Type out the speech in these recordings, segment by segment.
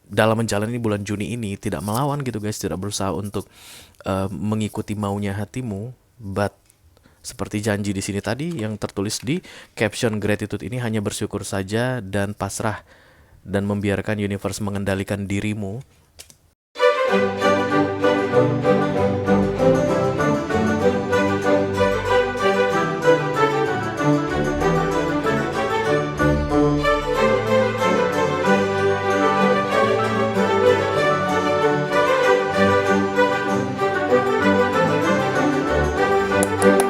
dalam menjalani bulan Juni ini tidak melawan gitu guys, tidak berusaha untuk mengikuti maunya hatimu, but seperti janji di sini tadi yang tertulis di caption gratitude ini, hanya bersyukur saja dan pasrah dan membiarkan universe mengendalikan dirimu.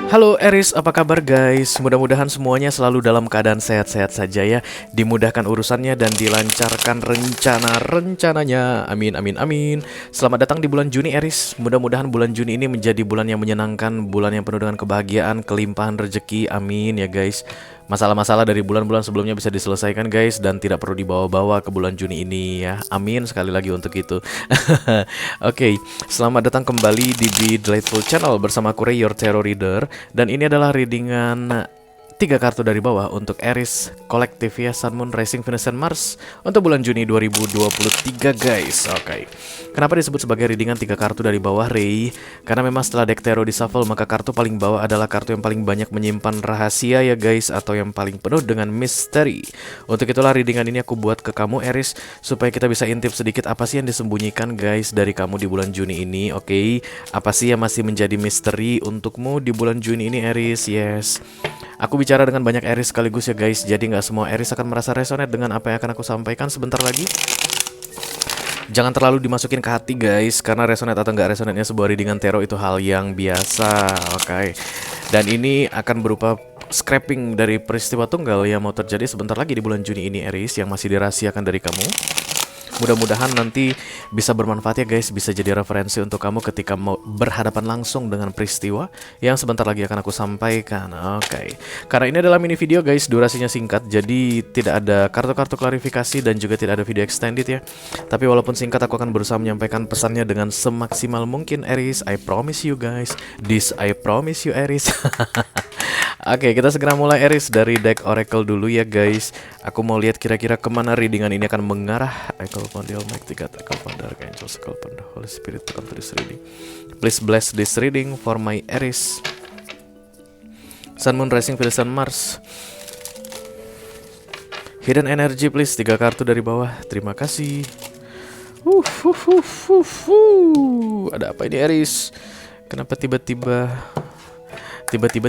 Halo Eris, apa kabar guys? Mudah-mudahan semuanya selalu dalam keadaan sehat-sehat saja ya. Dimudahkan urusannya dan dilancarkan rencana-rencananya. Amin, amin, amin. Selamat datang di bulan Juni Eris. Mudah-mudahan bulan Juni ini menjadi bulan yang menyenangkan, bulan yang penuh dengan kebahagiaan, kelimpahan rezeki. Amin ya guys. Masalah-masalah dari bulan-bulan sebelumnya bisa diselesaikan guys, dan tidak perlu dibawa-bawa ke bulan Juni ini ya. Amin sekali lagi untuk itu. Oke, selamat datang kembali di Be Delightful Channel bersama aku Ray, your tarot reader. Dan ini adalah readingan 3 kartu dari bawah untuk Aries, kolektif ya, Sun, Moon, Rising, Venus, and Mars untuk bulan Juni 2023 guys. Oke. Kenapa disebut sebagai readingan 3 kartu dari bawah, Ray? Karena memang setelah deck tarot di shuffle, maka kartu paling bawah adalah kartu yang paling banyak menyimpan rahasia ya guys, atau yang paling penuh dengan misteri. Untuk itulah readingan ini aku buat ke kamu Aries, supaya kita bisa intip sedikit apa sih yang disembunyikan guys dari kamu di bulan Juni ini. Oke, apa sih yang masih menjadi misteri untukmu di bulan Juni ini Aries? Yes. Aku bicara dengan banyak Aries sekaligus ya guys, jadi nggak semua Aries akan merasa resonate dengan apa yang akan aku sampaikan sebentar lagi. Jangan terlalu dimasukin ke hati guys, karena resonate atau nggak resonate-nya sebuah readingan tarot itu hal yang biasa. Oke. Dan ini akan berupa scraping dari peristiwa tunggal yang mau terjadi sebentar lagi di bulan Juni ini Aries, yang masih dirahasiakan dari kamu. Mudah-mudahan nanti bisa bermanfaat ya guys, bisa jadi referensi untuk kamu ketika mau berhadapan langsung dengan peristiwa yang sebentar lagi akan aku sampaikan. Oke. Karena ini adalah mini video guys, durasinya singkat, jadi tidak ada kartu-kartu klarifikasi dan juga tidak ada video extended ya. Tapi walaupun singkat, aku akan berusaha menyampaikan pesannya dengan semaksimal mungkin Aries. I promise you guys, this I promise you Aries. Oke, kita segera mulai Aries dari deck Oracle dulu ya guys. Aku mau lihat kira-kira kemana readingan ini akan mengarah. I call upon the Almighty God, I call upon the Archangels, I call upon the Holy Spirit to come to this reading. Please bless this reading for my Aries, Sun, Moon, Rising, Venus, and Mars. Hidden Energy please, 3 kartu dari bawah. Terima kasih. Ada apa ini Aries? Kenapa tiba-tiba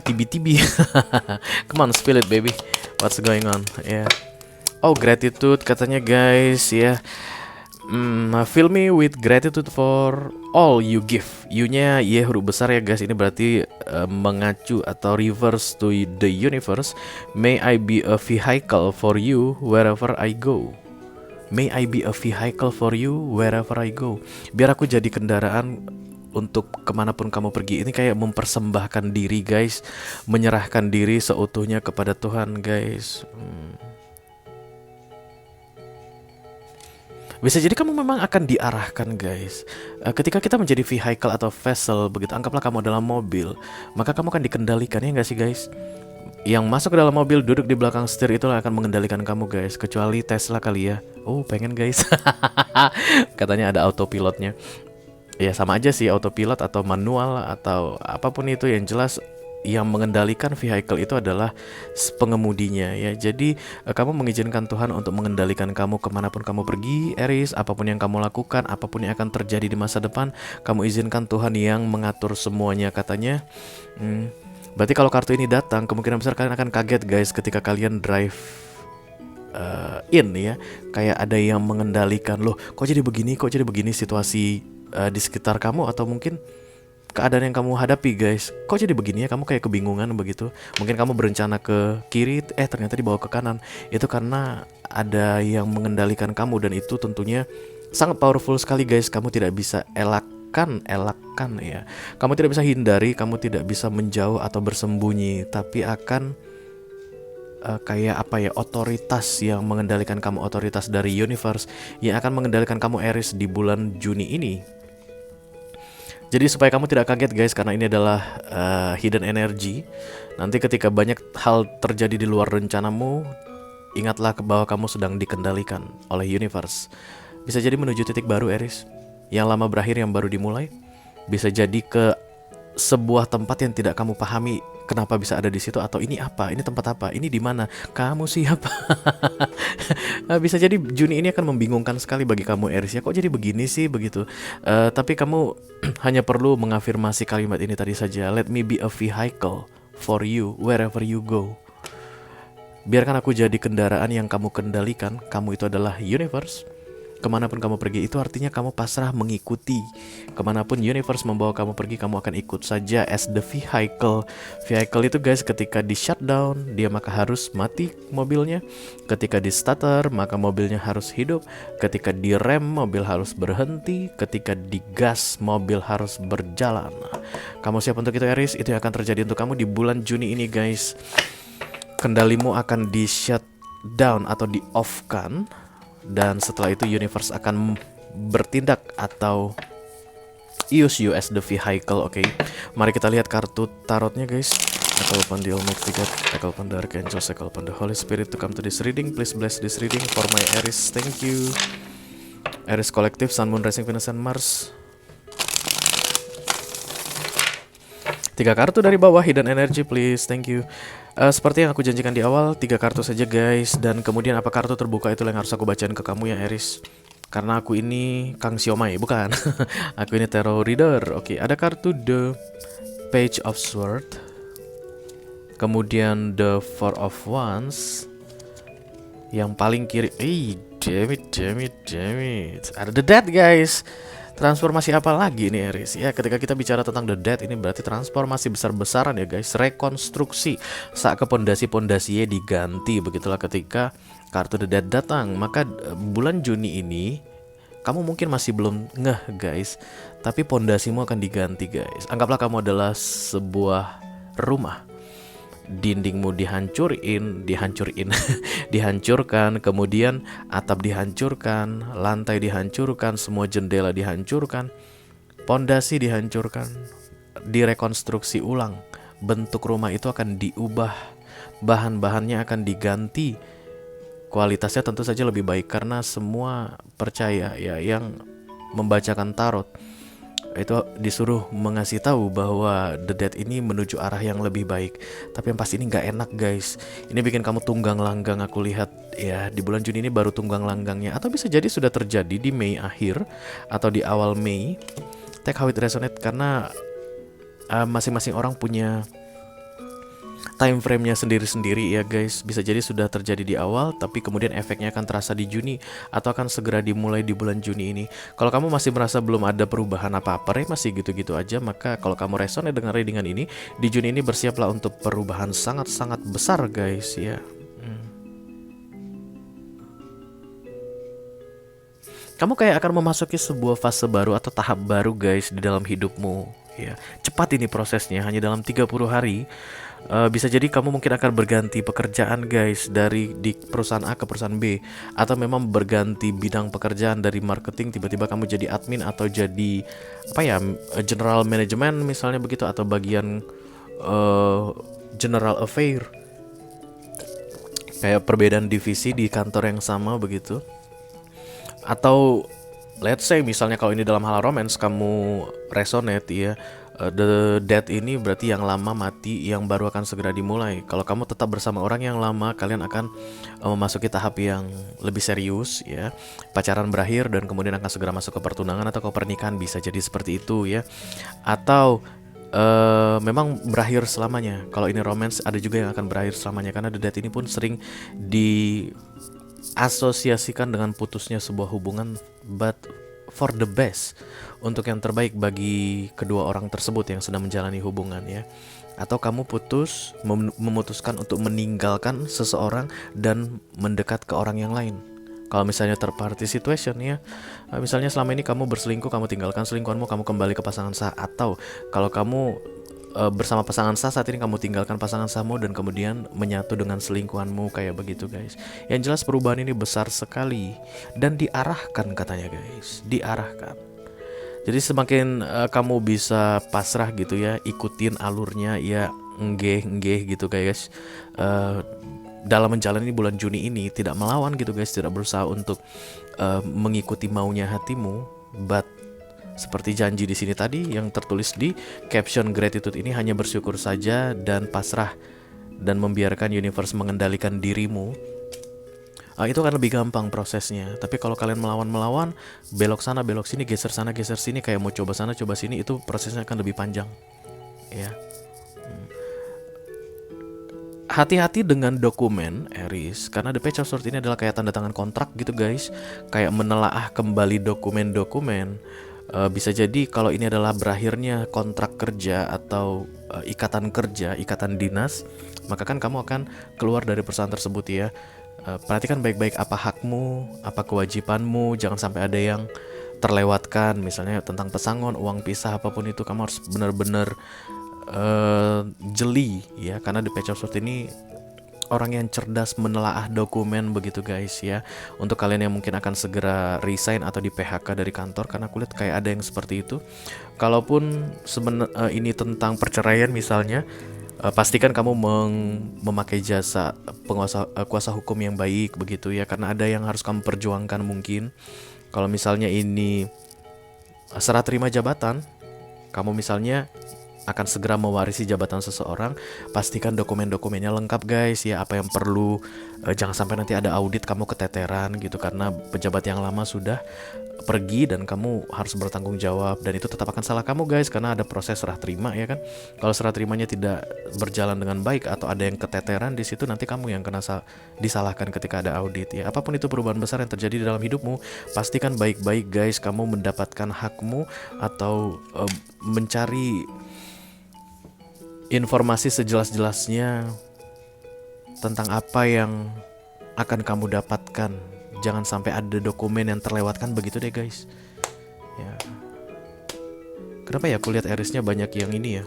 tibi-tibi? Come on, spill it baby. What's going on? Ya. Yeah. Oh, gratitude katanya guys ya. Fill me with gratitude for all you give. You-nya Y huruf besar ya guys. Ini berarti mengacu atau reverse to the universe. May I be a vehicle for you wherever I go. May I be a vehicle for you wherever I go. Biar aku jadi kendaraan untuk kemanapun kamu pergi. Ini kayak mempersembahkan diri guys, menyerahkan diri seutuhnya kepada Tuhan guys. Bisa jadi kamu memang akan diarahkan guys. Ketika kita menjadi vehicle atau vessel begitu, anggaplah kamu dalam mobil, maka kamu akan dikendalikan ya nggak sih guys? Yang masuk ke dalam mobil, duduk di belakang setir, itulah akan mengendalikan kamu guys. Kecuali Tesla kali ya. Oh pengen guys. Katanya ada autopilotnya. Ya sama aja sih, autopilot atau manual atau apapun itu, yang jelas yang mengendalikan vehicle itu adalah pengemudinya ya. Jadi kamu mengizinkan Tuhan untuk mengendalikan kamu kemanapun kamu pergi Aries. Apapun yang kamu lakukan, apapun yang akan terjadi di masa depan, kamu izinkan Tuhan yang mengatur semuanya katanya. Berarti kalau kartu ini datang, kemungkinan besar kalian akan kaget guys ketika kalian drive in ya. Kayak ada yang mengendalikan, loh kok jadi begini situasi di sekitar kamu, atau mungkin keadaan yang kamu hadapi guys. Kok jadi begini ya, kamu kayak kebingungan begitu. Mungkin kamu berencana ke kiri, ternyata dibawa ke kanan. Itu karena ada yang mengendalikan kamu, dan itu tentunya sangat powerful sekali guys. Kamu tidak bisa elakkan ya. Kamu tidak bisa hindari, kamu tidak bisa menjauh atau bersembunyi, tapi akan kayak apa ya, otoritas yang mengendalikan kamu, otoritas dari universe yang akan mengendalikan kamu Aries di bulan Juni ini. Jadi supaya kamu tidak kaget guys, karena ini adalah hidden energy. Nanti ketika banyak hal terjadi di luar rencanamu, ingatlah bahwa kamu sedang dikendalikan oleh universe. Bisa jadi menuju titik baru, Aries. Yang lama berakhir, yang baru dimulai. Bisa jadi ke sebuah tempat yang tidak kamu pahami kenapa bisa ada di situ, atau ini apa, ini tempat apa, ini di mana, kamu siapa. Bisa jadi Juni ini akan membingungkan sekali bagi kamu, Aries ya. Kok jadi begini sih begitu. Tapi kamu hanya perlu mengafirmasi kalimat ini tadi saja. Let me be a vehicle for you wherever you go. Biarkan aku jadi kendaraan yang kamu kendalikan. Kamu itu adalah universe. Kemanapun kamu pergi, itu artinya kamu pasrah mengikuti. Kemanapun universe membawa kamu pergi, kamu akan ikut saja as the vehicle. Vehicle itu guys, ketika di shutdown, dia maka harus mati mobilnya. Ketika di starter, maka mobilnya harus hidup. Ketika di rem, mobil harus berhenti. Ketika di gas, mobil harus berjalan. Kamu siap untuk itu, Aries? Itu yang akan terjadi untuk kamu di bulan Juni ini guys. Kendalimu akan di shutdown atau di off-kan. Dan setelah itu universe akan bertindak atau use you as the vehicle. Oke, mari kita lihat kartu tarotnya guys. I call upon the Almighty God, I call upon the Archangels, I call upon the Holy Spirit to come to this reading. Please bless this reading for my Aries. Thank you. Aries Collective, Sun, Moon, Rising, Venus, and Mars. 3 kartu dari bawah, hidden energy please, thank you. Seperti yang aku janjikan di awal, 3 kartu saja guys. Dan kemudian apa kartu terbuka itu yang harus aku bacain ke kamu ya Aries. Karena aku ini Kang Siomay, bukan. Aku ini tarot reader. Oke, ada kartu The Page of Sword. Kemudian The Four of Wands. Yang paling kiri, damn it. Ada The Death guys. Transformasi apa lagi nih Aries? Ya, ketika kita bicara tentang The Death ini berarti transformasi besar-besaran ya guys. Rekonstruksi saat ke pondasi-pondasinya diganti. Begitulah ketika kartu The Death datang. Maka bulan Juni ini kamu mungkin masih belum ngeh guys, tapi pondasimu akan diganti guys. Anggaplah kamu adalah sebuah rumah. Dindingmu dihancurin, dihancurkan, kemudian atap dihancurkan, lantai dihancurkan, semua jendela dihancurkan, pondasi dihancurkan, direkonstruksi ulang. Bentuk rumah itu akan diubah, bahan-bahannya akan diganti, kualitasnya tentu saja lebih baik karena semua percaya ya yang membacakan tarot itu disuruh mengasih tahu bahwa The Death ini menuju arah yang lebih baik. Tapi yang pasti ini nggak enak guys. Ini bikin kamu tunggang langgang. Aku lihat ya di bulan Juni ini baru tunggang langgangnya. Atau bisa jadi sudah terjadi di Mei akhir atau di awal Mei. Take how it resonate karena masing-masing orang punya time frame-nya sendiri-sendiri ya guys. Bisa jadi sudah terjadi di awal, tapi kemudian efeknya akan terasa di Juni atau akan segera dimulai di bulan Juni ini. Kalau kamu masih merasa belum ada perubahan apa-apa, masih gitu-gitu aja, maka kalau kamu resonate dengan readingan ini, di Juni ini bersiaplah untuk perubahan sangat-sangat besar guys ya. Kamu kayak akan memasuki sebuah fase baru atau tahap baru guys di dalam hidupmu ya. Cepat ini prosesnya, hanya dalam 30 hari. Bisa jadi kamu mungkin akan berganti pekerjaan guys, dari di perusahaan A ke perusahaan B, atau memang berganti bidang pekerjaan dari marketing tiba-tiba kamu jadi admin atau jadi apa ya, general management misalnya begitu, atau bagian general affair, kayak perbedaan divisi di kantor yang sama begitu. Atau let's say misalnya kalau ini dalam hal romance kamu resonate ya, The Death ini berarti yang lama mati, yang baru akan segera dimulai. Kalau kamu tetap bersama orang yang lama, kalian akan memasuki tahap yang lebih serius ya. Pacaran berakhir dan kemudian akan segera masuk ke pertunangan atau ke pernikahan, bisa jadi seperti itu ya. Atau memang berakhir selamanya. Kalau ini romance ada juga yang akan berakhir selamanya, karena The Death ini pun sering diasosiasikan dengan putusnya sebuah hubungan, but for the best, untuk yang terbaik bagi kedua orang tersebut yang sedang menjalani hubungan ya. Atau kamu memutuskan untuk meninggalkan seseorang dan mendekat ke orang yang lain. Kalau misalnya third party situation ya, misalnya selama ini kamu berselingkuh, kamu tinggalkan selingkuhanmu, kamu kembali ke pasangan sah. Atau kalau kamu bersama pasangan sah, saat ini kamu tinggalkan pasangan sahmu dan kemudian menyatu dengan selingkuhanmu, kayak begitu guys. Yang jelas perubahan ini besar sekali dan diarahkan katanya guys, diarahkan. Jadi semakin kamu bisa pasrah gitu ya, ikutin alurnya ya, enggeh gitu guys. dalam menjalani bulan Juni ini tidak melawan gitu guys, tidak berusaha untuk mengikuti maunya hatimu, but seperti janji di sini tadi yang tertulis di caption gratitude ini, hanya bersyukur saja dan pasrah dan membiarkan universe mengendalikan dirimu. Itu kan lebih gampang prosesnya. Tapi kalau kalian melawan, belok sana belok sini, geser sana geser sini, kayak mau coba sana coba sini, itu prosesnya akan lebih panjang ya. Hati-hati dengan dokumen Aries, karena The Page of Swords ini adalah kayak tanda tangan kontrak gitu guys, kayak menelaah kembali dokumen-dokumen. Bisa jadi kalau ini adalah berakhirnya kontrak kerja atau ikatan kerja, ikatan dinas, maka kan kamu akan keluar dari perusahaan tersebut ya. Perhatikan baik-baik apa hakmu, apa kewajibanmu, jangan sampai ada yang terlewatkan, misalnya tentang pesangon, uang pisah, apapun itu kamu harus benar-benar jeli ya, karena The Page of Swords ini orang yang cerdas menelaah dokumen begitu guys ya. Untuk kalian yang mungkin akan segera resign atau di PHK dari kantor, karena aku lihat kayak ada yang seperti itu. Kalaupun ini tentang perceraian misalnya, pastikan kamu memakai jasa kuasa hukum yang baik begitu ya, karena ada yang harus kamu perjuangkan mungkin. Kalau misalnya ini serah terima jabatan, kamu misalnya akan segera mewarisi jabatan seseorang, pastikan dokumen-dokumennya lengkap guys ya, apa yang perlu. Jangan sampai nanti ada audit kamu keteteran gitu, karena pejabat yang lama sudah pergi dan kamu harus bertanggung jawab, dan itu tetap akan salah kamu guys, karena ada proses serah terima ya kan. Kalau serah terimanya tidak berjalan dengan baik atau ada yang keteteran di situ, nanti kamu yang kena disalahkan ketika ada audit ya. Apapun itu perubahan besar yang terjadi di dalam hidupmu, pastikan baik-baik guys kamu mendapatkan hakmu atau mencari informasi sejelas-jelasnya tentang apa yang akan kamu dapatkan. Jangan sampai ada dokumen yang terlewatkan begitu deh guys ya. Kenapa ya aku lihat Aries-nya banyak yang ini ya,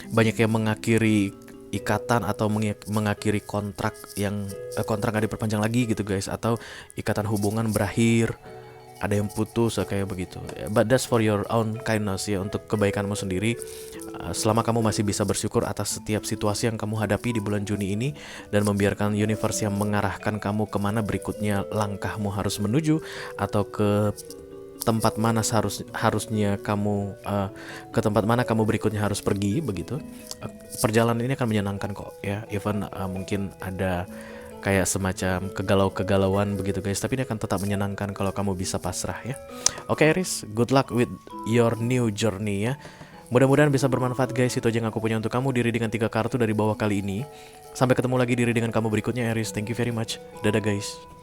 banyak yang mengakhiri ikatan atau mengakhiri kontrak yang kontrak gak diperpanjang lagi gitu guys, atau ikatan hubungan berakhir, ada yang putus kayak begitu. But that's for your own kindness ya, untuk kebaikanmu sendiri. Selama kamu masih bisa bersyukur atas setiap situasi yang kamu hadapi di bulan Juni ini, dan membiarkan universe yang mengarahkan kamu kemana berikutnya langkahmu harus menuju, atau ke tempat mana harusnya kamu ke tempat mana kamu berikutnya harus pergi begitu. Perjalanan ini akan menyenangkan kok ya, even mungkin ada kayak semacam kegalauan begitu guys, tapi ini akan tetap menyenangkan kalau kamu bisa pasrah ya. Oke Aries, good luck with your new journey ya. Mudah-mudahan bisa bermanfaat guys. Itu aja yang aku punya untuk kamu di readingan 3 kartu dari bawah kali ini. Sampai ketemu lagi di readingan kamu berikutnya Aries. Thank you very much. Dadah guys.